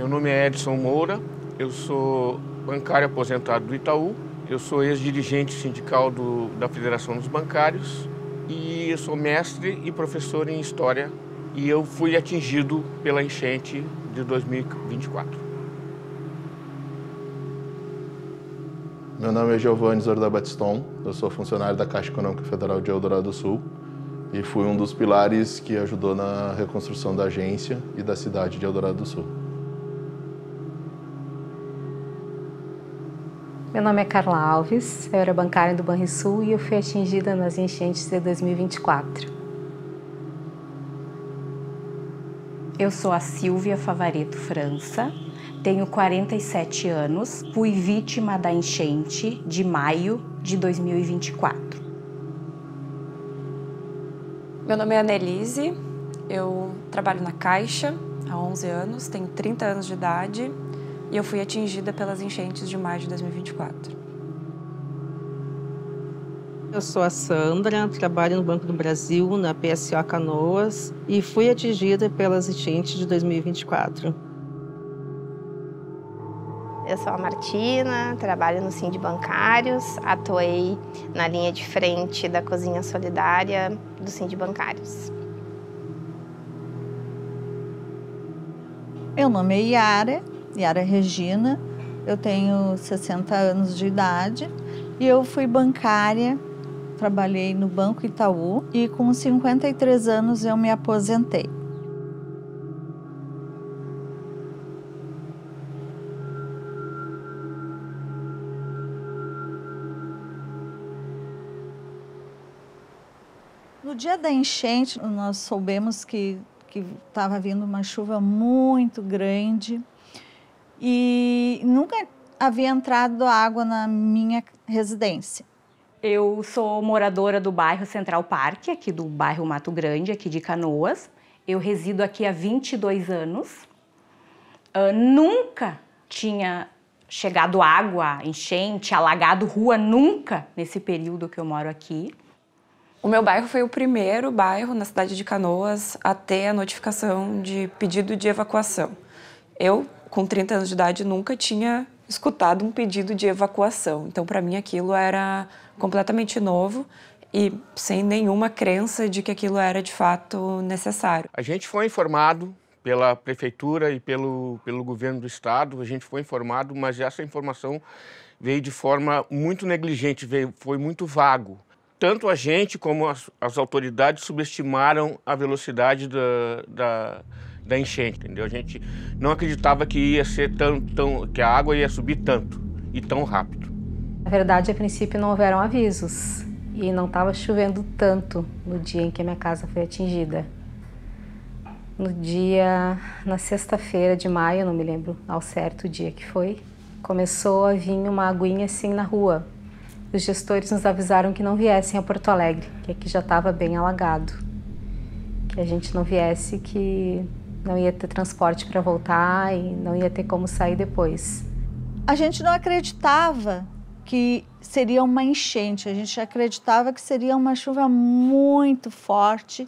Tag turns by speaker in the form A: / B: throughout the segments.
A: Meu nome é Edson Moura, eu sou bancário aposentado do Itaú, eu sou ex-dirigente sindical da Federação dos Bancários e eu sou mestre e professor em História e eu fui atingido pela enchente de 2024.
B: Meu nome é Giovanni Zorda Batiston, eu sou funcionário da Caixa Econômica Federal de Eldorado do Sul e fui um dos pilares que ajudou na reconstrução da agência e da cidade de Eldorado do Sul.
C: Meu nome é Carla Alves, eu era bancária do Banrisul e eu fui atingida nas enchentes de 2024.
D: Eu sou a Silvia Favaretto França, tenho 47 anos, fui vítima da enchente de maio de 2024.
E: Meu nome é Annelise, eu trabalho na Caixa há 11 anos, tenho 30 anos de idade e eu fui atingida pelas enchentes de maio de 2024.
F: Eu sou a Sandra, trabalho no Banco do Brasil, na PSO Canoas e fui atingida pelas enchentes de 2024.
G: Eu sou a Martina, trabalho no Sind Bancários, atuei na linha de frente da Cozinha Solidária do Sind Bancários.
H: Meu nome é Yara Regina, eu tenho 60 anos de idade e eu fui bancária, trabalhei no Banco Itaú e com 53 anos eu me aposentei. No dia da enchente, nós soubemos que estava vindo uma chuva muito grande e nunca havia entrado água na minha residência.
D: Eu sou moradora do bairro Central Park, aqui do bairro Mato Grande, aqui de Canoas. Eu resido aqui há 22 anos. Nunca tinha chegado água, enchente, alagado rua, nunca nesse período que eu moro aqui.
E: O meu bairro foi o primeiro bairro na cidade de Canoas a ter a notificação de pedido de evacuação. Eu, com 30 anos de idade, nunca tinha escutado um pedido de evacuação. Então, para mim, aquilo era completamente novo e sem nenhuma crença de que aquilo era, de fato, necessário.
A: A gente foi informado pela prefeitura e pelo governo do estado, a gente foi informado, mas essa informação veio de forma muito negligente, foi muito vago. Tanto a gente como as autoridades subestimaram a velocidade da enchente, entendeu? A gente não acreditava que ia ser que a água ia subir tanto e tão rápido.
C: Na verdade, a princípio não houveram avisos e não estava chovendo tanto no dia em que a minha casa foi atingida. Na sexta-feira de maio, não me lembro ao certo o dia que foi, começou a vir uma aguinha assim na rua. Os gestores nos avisaram que não viessem a Porto Alegre, que aqui já estava bem alagado. Que a gente não viesse, que não ia ter transporte para voltar e não ia ter como sair depois.
H: A gente não acreditava que seria uma enchente, a gente acreditava que seria uma chuva muito forte.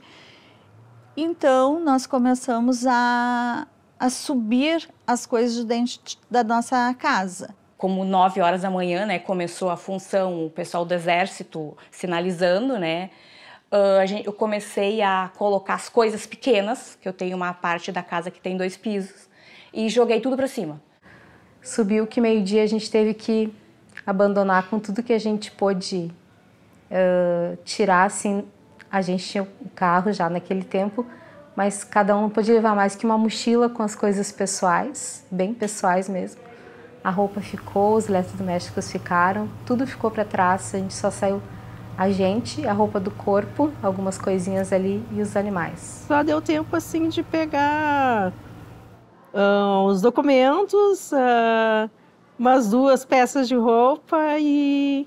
H: Então, nós começamos a subir as coisas de dentro da nossa casa.
D: Como 9 horas da manhã, né, começou a função, o pessoal do Exército sinalizando, né, eu comecei a colocar as coisas pequenas, que eu tenho uma parte da casa que tem 2 pisos, e joguei tudo para cima.
C: Subiu que meio-dia a gente teve que abandonar com tudo que a gente pôde tirar, assim, a gente tinha um carro já naquele tempo, mas cada um não podia levar mais que uma mochila com as coisas pessoais, bem pessoais mesmo. A roupa ficou, os eletrodomésticos ficaram, tudo ficou para trás, a gente só saiu a gente, a roupa do corpo, algumas coisinhas ali e os animais.
F: Só deu tempo assim de pegar os documentos, umas 2 peças de roupa e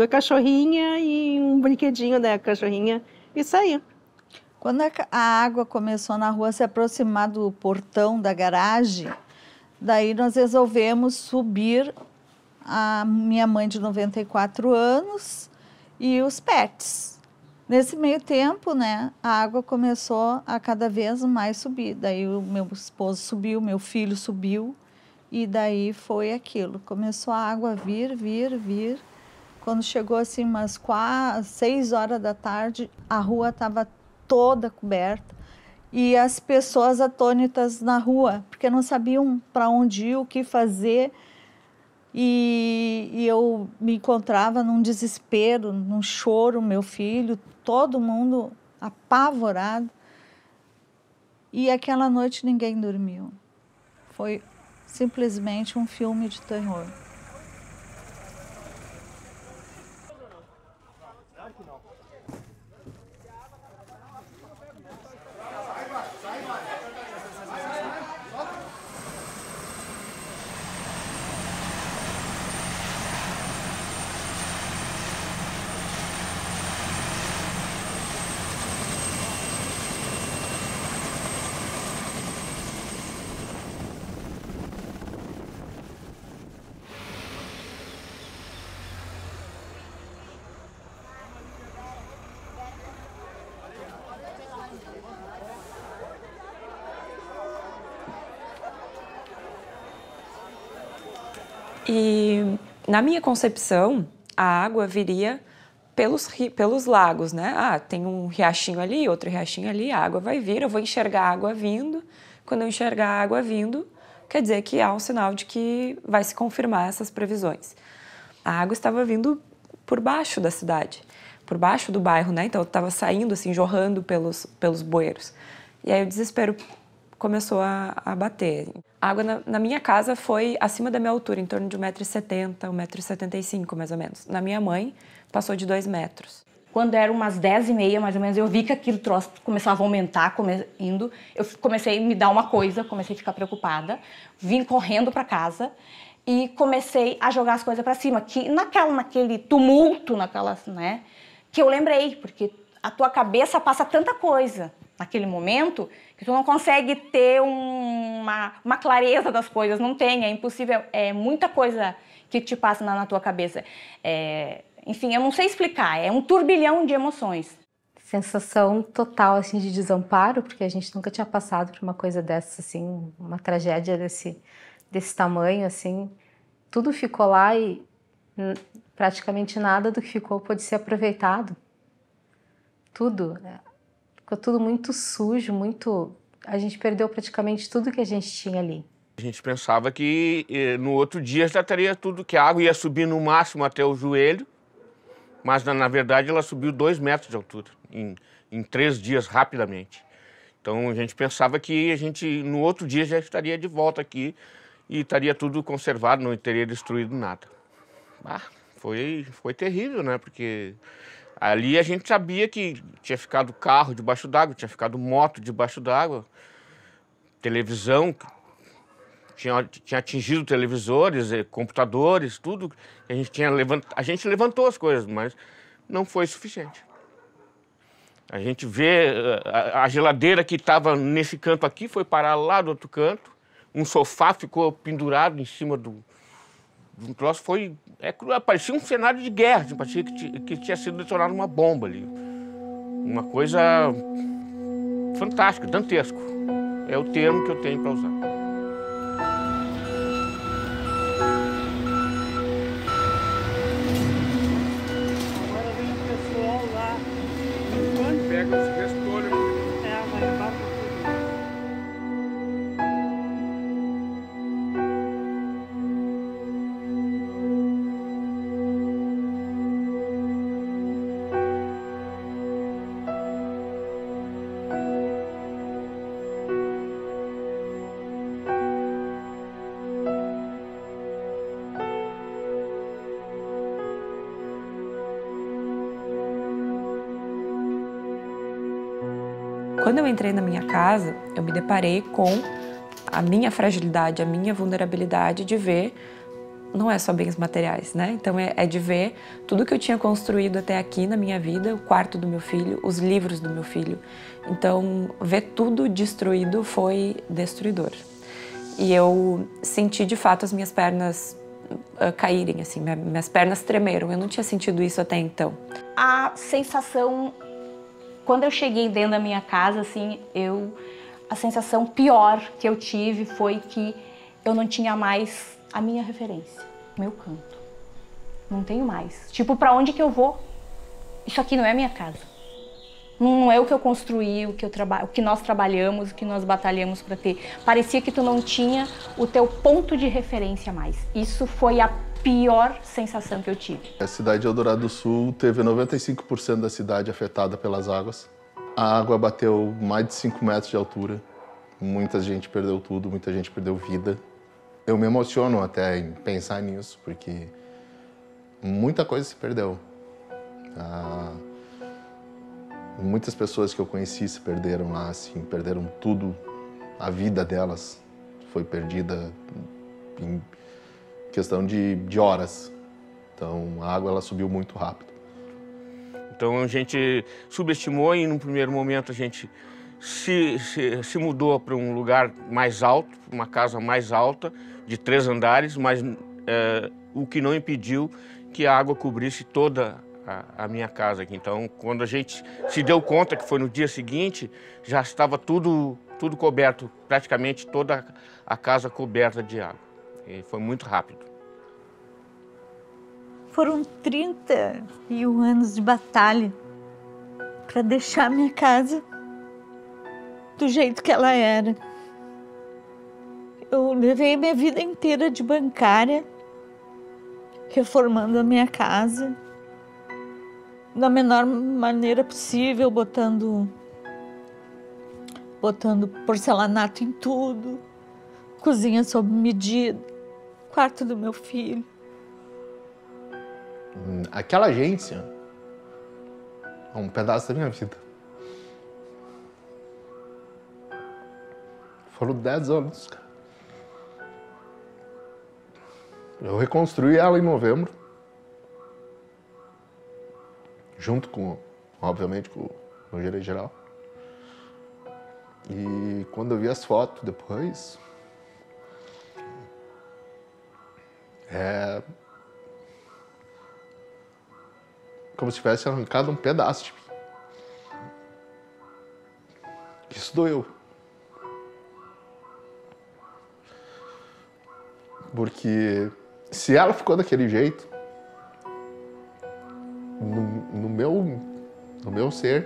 F: a cachorrinha e um brinquedinho da cachorrinha e sair.
H: Quando a água começou na rua a se aproximar do portão da garagem, daí nós resolvemos subir a minha mãe de 94 anos e os pets. Nesse meio tempo, né, a água começou a cada vez mais subir. Daí o meu esposo subiu, meu filho subiu, e daí foi aquilo. Começou a água a vir. Quando chegou assim umas 6 horas da tarde, a rua estava toda coberta e as pessoas atônitas na rua, porque não sabiam para onde ir, o que fazer. E eu me encontrava num desespero, num choro, meu filho, todo mundo apavorado. E aquela noite ninguém dormiu. Foi simplesmente um filme de terror.
E: E na minha concepção, a água viria pelos lagos, né? Ah, tem um riachinho ali, outro riachinho ali, a água vai vir, eu vou enxergar a água vindo. Quando eu enxergar a água vindo, quer dizer que há um sinal de que vai se confirmar essas previsões. A água estava vindo por baixo da cidade, por baixo do bairro, né? Então, estava saindo, assim, jorrando pelos bueiros. E aí o desespero começou a bater. A água na minha casa foi acima da minha altura, em torno de 1,70 m, 1,75 m, mais ou menos. Na minha mãe, passou de 2 metros.
D: Quando eram umas 10h30, mais ou menos, eu vi que aquele troço começava a aumentar, eu comecei a me dar uma coisa, comecei a ficar preocupada, vim correndo para casa e comecei a jogar as coisas para cima, que naquele tumulto, né, que eu lembrei, porque a tua cabeça passa tanta coisa naquele momento que tu não consegue ter uma clareza das coisas, não tem, é impossível, é muita coisa que te passa na tua cabeça. Enfim, eu não sei explicar, é um turbilhão de emoções.
C: Sensação total, assim, de desamparo, porque a gente nunca tinha passado por uma coisa dessa, assim, uma tragédia desse tamanho, assim. Tudo ficou lá e praticamente nada do que ficou pôde ser aproveitado. Tudo. Ficou tudo muito sujo, a gente perdeu praticamente tudo que a gente tinha ali.
A: A gente pensava que no outro dia já estaria tudo, que a água ia subir no máximo até o joelho, mas na verdade ela subiu 2 metros de altura, em 3 dias, rapidamente. Então a gente pensava que no outro dia já estaria de volta aqui e estaria tudo conservado, não teria destruído nada. Foi terrível, né? Porque ali a gente sabia que tinha ficado carro debaixo d'água, tinha ficado moto debaixo d'água, televisão, tinha atingido televisores, computadores, tudo. A gente levantou as coisas, mas não foi suficiente. A gente vê a geladeira que estava nesse canto aqui foi parar lá do outro canto, um sofá ficou pendurado em cima de um troço, parecia um cenário de guerra, assim, parecia que tinha sido detonada uma bomba ali. Uma coisa fantástica, dantesco. É o termo que eu tenho para usar.
F: Agora vem o pessoal lá.
A: Pega os gestores.
F: Vai levar para tudo.
E: Quando eu entrei na minha casa, eu me deparei com a minha fragilidade, a minha vulnerabilidade de ver, não é só bens materiais, né? Então é de ver tudo que eu tinha construído até aqui na minha vida, o quarto do meu filho, os livros do meu filho. Então, ver tudo destruído foi destruidor. E eu senti, de fato, as minhas pernas caírem, assim, minhas pernas tremeram. Eu não tinha sentido isso até então.
D: A sensação Quando eu cheguei dentro da minha casa, assim, a sensação pior que eu tive foi que eu não tinha mais a minha referência, o meu canto. Não tenho mais. Tipo, pra onde que eu vou? Isso aqui não é minha casa. Não é o que eu construí, o que nós trabalhamos, o que nós batalhamos para ter. Parecia que tu não tinha o teu ponto de referência mais. Isso foi a pior sensação que eu tive.
B: A cidade de Eldorado do Sul teve 95% da cidade afetada pelas águas. A água bateu mais de 5 metros de altura. Muita gente perdeu tudo, muita gente perdeu vida. Eu me emociono até em pensar nisso, porque muita coisa se perdeu. Muitas pessoas que eu conheci se perderam lá, assim, perderam tudo. A vida delas foi perdida em questão de horas. Então, a água ela subiu muito rápido.
A: Então, a gente subestimou e, no primeiro momento, a gente se mudou para um lugar mais alto, uma casa mais alta, de 3 andares, mas o que não impediu que a água cobrisse toda a minha casa aqui. Então, quando a gente se deu conta, que foi no dia seguinte, já estava tudo coberto, praticamente toda a casa coberta de água. E foi muito rápido.
H: Foram 31 anos de batalha para deixar minha casa do jeito que ela era. Eu levei minha vida inteira de bancária, reformando a minha casa da menor maneira possível, botando porcelanato em tudo, cozinha sob medida, quarto do meu filho.
B: Aquela agência é um pedaço da minha vida. Foram 10 anos, cara. Eu reconstruí ela em novembro, junto com, obviamente, com o gerente geral. E quando eu vi as fotos depois, como se tivesse arrancado um pedaço de mim. Isso doeu. Porque se ela ficou daquele jeito, no meu ser,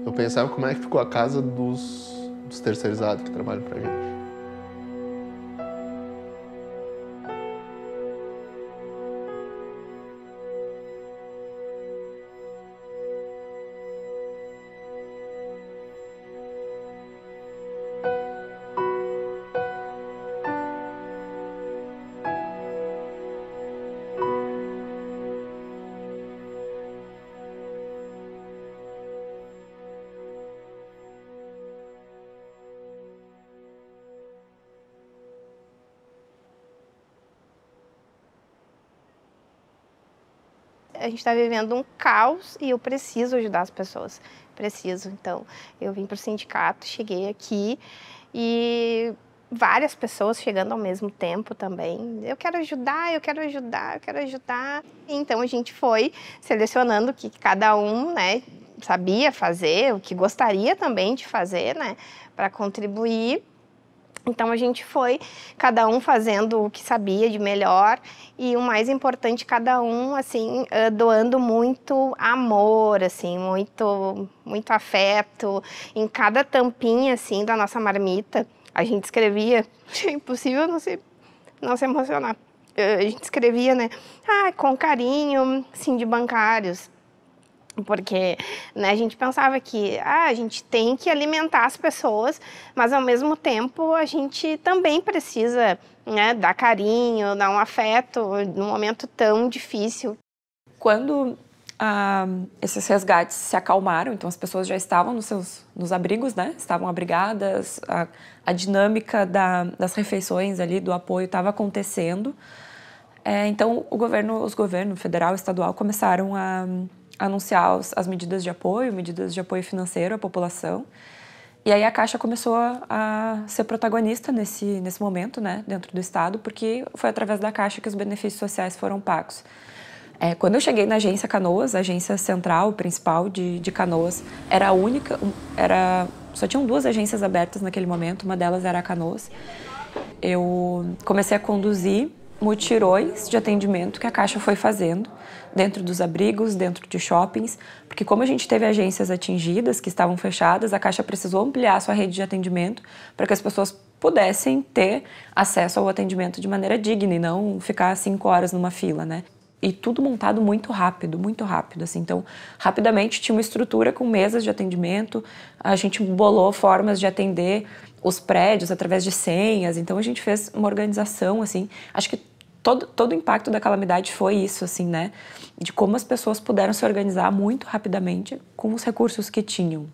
B: eu pensava como é que ficou a casa dos terceirizados que trabalham pra gente.
G: A gente está vivendo um caos e eu preciso ajudar as pessoas. Preciso. Então, eu vim para o sindicato, cheguei aqui e várias pessoas chegando ao mesmo tempo também. Eu quero ajudar, eu quero ajudar, eu quero ajudar. Então, a gente foi selecionando o que cada um, né, sabia fazer, o que gostaria também de fazer, né, para contribuir. Então, a gente foi, cada um fazendo o que sabia de melhor e o mais importante, cada um, assim, doando muito amor, assim, muito afeto. Em cada tampinha, assim, da nossa marmita, a gente escrevia, é impossível não se emocionar. A gente escrevia, né, com carinho, sim, de bancários. Porque, né, a gente pensava que a gente tem que alimentar as pessoas, mas ao mesmo tempo a gente também precisa, né, dar carinho, dar um afeto num momento tão difícil.
E: Quando esses resgates se acalmaram, então as pessoas já estavam nos abrigos, né, estavam abrigadas, a dinâmica das refeições ali, do apoio estava acontecendo, então os governos federal e estadual começaram a anunciar as medidas de apoio financeiro à população. E aí a Caixa começou a ser protagonista nesse momento, né, dentro do Estado, porque foi através da Caixa que os benefícios sociais foram pagos. Quando eu cheguei na agência Canoas, a agência central, principal de Canoas, era a única, só tinham 2 agências abertas naquele momento, uma delas era a Canoas. Eu comecei a conduzir mutirões de atendimento que a Caixa foi fazendo dentro dos abrigos, dentro de shoppings, porque como a gente teve agências atingidas, que estavam fechadas, a Caixa precisou ampliar a sua rede de atendimento para que as pessoas pudessem ter acesso ao atendimento de maneira digna e não ficar 5 horas numa fila, né? E tudo montado muito rápido, assim. Então, rapidamente tinha uma estrutura com mesas de atendimento, a gente bolou formas de atender os prédios através de senhas, então a gente fez uma organização, assim. Acho que todo o impacto da calamidade foi isso, assim, né? De como as pessoas puderam se organizar muito rapidamente com os recursos que tinham.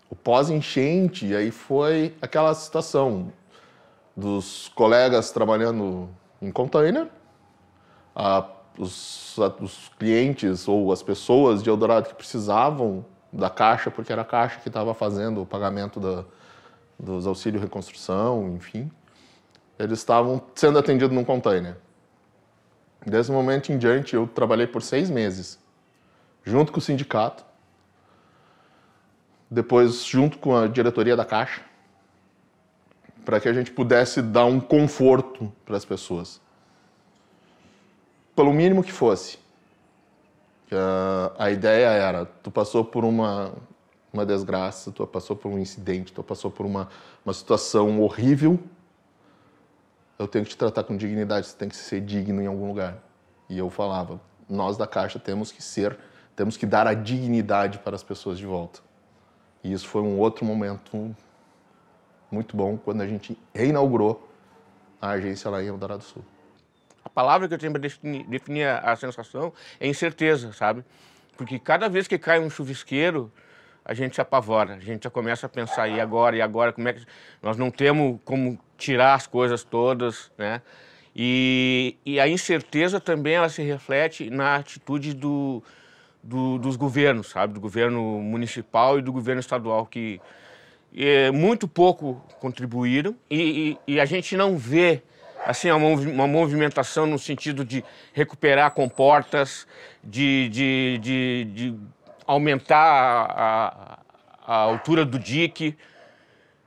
B: O pós-enchente, aí foi aquela situação dos colegas trabalhando em container, os clientes ou as pessoas de Eldorado que precisavam da Caixa, porque era a Caixa que estava fazendo o pagamento dos auxílios reconstrução, enfim, eles estavam sendo atendidos num container. Desse momento em diante, eu trabalhei por 6 meses, junto com o sindicato, depois junto com a diretoria da Caixa, para que a gente pudesse dar um conforto para as pessoas. Pelo mínimo que fosse. A ideia era, tu passou por uma desgraça, tu passou por um incidente, tu passou por uma situação horrível, eu tenho que te tratar com dignidade, você tem que ser digno em algum lugar. E eu falava, nós da Caixa temos que dar a dignidade para as pessoas de volta. E isso foi um outro momento muito bom, quando a gente reinaugurou a agência lá em Eldorado do Sul.
A: A palavra que eu tenho para definir a sensação é incerteza, sabe? Porque cada vez que cai um chuvisqueiro, a gente se apavora, a gente já começa a pensar, e agora, como é que... Nós não temos como tirar as coisas todas, né? E a incerteza também, ela se reflete na atitude dos governos, sabe? Do governo municipal e do governo estadual, que muito pouco contribuíram, e a gente não vê assim, uma movimentação no sentido de recuperar comportas, de aumentar a altura do dique,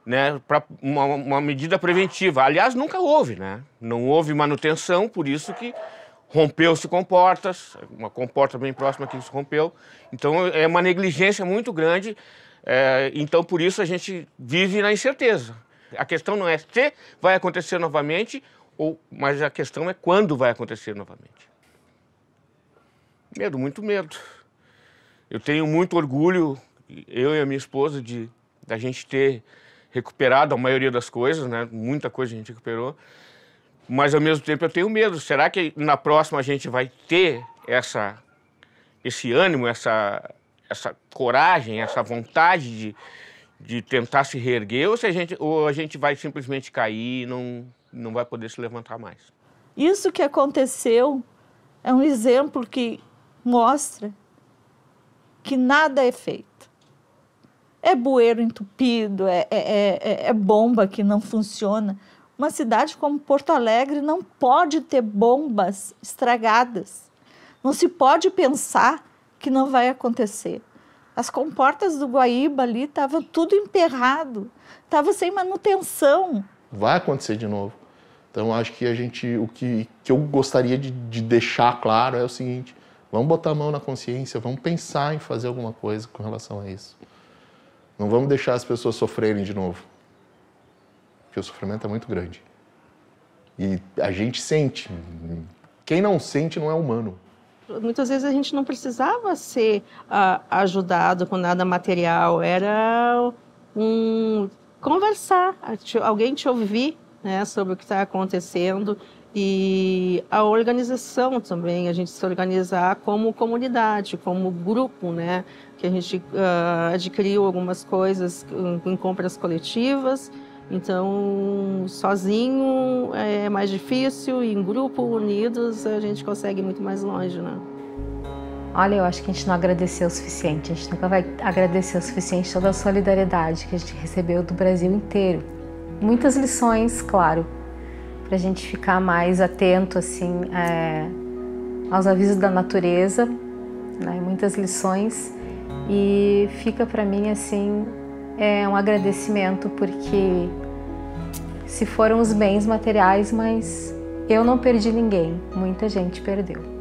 A: né, para uma medida preventiva. Aliás, nunca houve, né? Não houve manutenção, por isso que rompeu-se comportas, uma comporta bem próxima que se rompeu. Então, é uma negligência muito grande, então, por isso, a gente vive na incerteza. A questão não é se vai acontecer novamente, mas a questão é quando vai acontecer novamente. Medo, muito medo. Eu tenho muito orgulho, eu e a minha esposa, da gente ter recuperado a maioria das coisas, né? Muita coisa a gente recuperou, mas ao mesmo tempo eu tenho medo. Será que na próxima a gente vai ter esse ânimo, essa coragem, essa vontade de tentar se reerguer, ou a gente vai simplesmente cair e não vai poder se levantar mais?
H: Isso que aconteceu é um exemplo que mostra que nada é feito. É bueiro entupido, é bomba que não funciona. Uma cidade como Porto Alegre não pode ter bombas estragadas. Não se pode pensar que não vai acontecer. As comportas do Guaíba ali estavam tudo emperrado, estava sem manutenção.
B: Vai acontecer de novo. Então, acho que o que eu gostaria de deixar claro é o seguinte: vamos botar a mão na consciência, vamos pensar em fazer alguma coisa com relação a isso. Não vamos deixar as pessoas sofrerem de novo, porque o sofrimento é muito grande. E a gente sente. Quem não sente não é humano.
F: Muitas vezes a gente não precisava ser ajudado com nada material, era conversar, alguém te ouvir, né, sobre o que está acontecendo, e a organização também, a gente se organizar como comunidade, como grupo, né, que a gente adquiriu algumas coisas em compras coletivas. Então, sozinho é mais difícil, e em grupo, unidos, a gente consegue ir muito mais longe, né?
C: Olha, eu acho que a gente não agradeceu o suficiente, a gente nunca vai agradecer o suficiente toda a solidariedade que a gente recebeu do Brasil inteiro. Muitas lições, claro, para a gente ficar mais atento, assim, aos avisos da natureza, né, muitas lições, e fica para mim assim um agradecimento, porque se foram os bens materiais, mas eu não perdi ninguém, muita gente perdeu.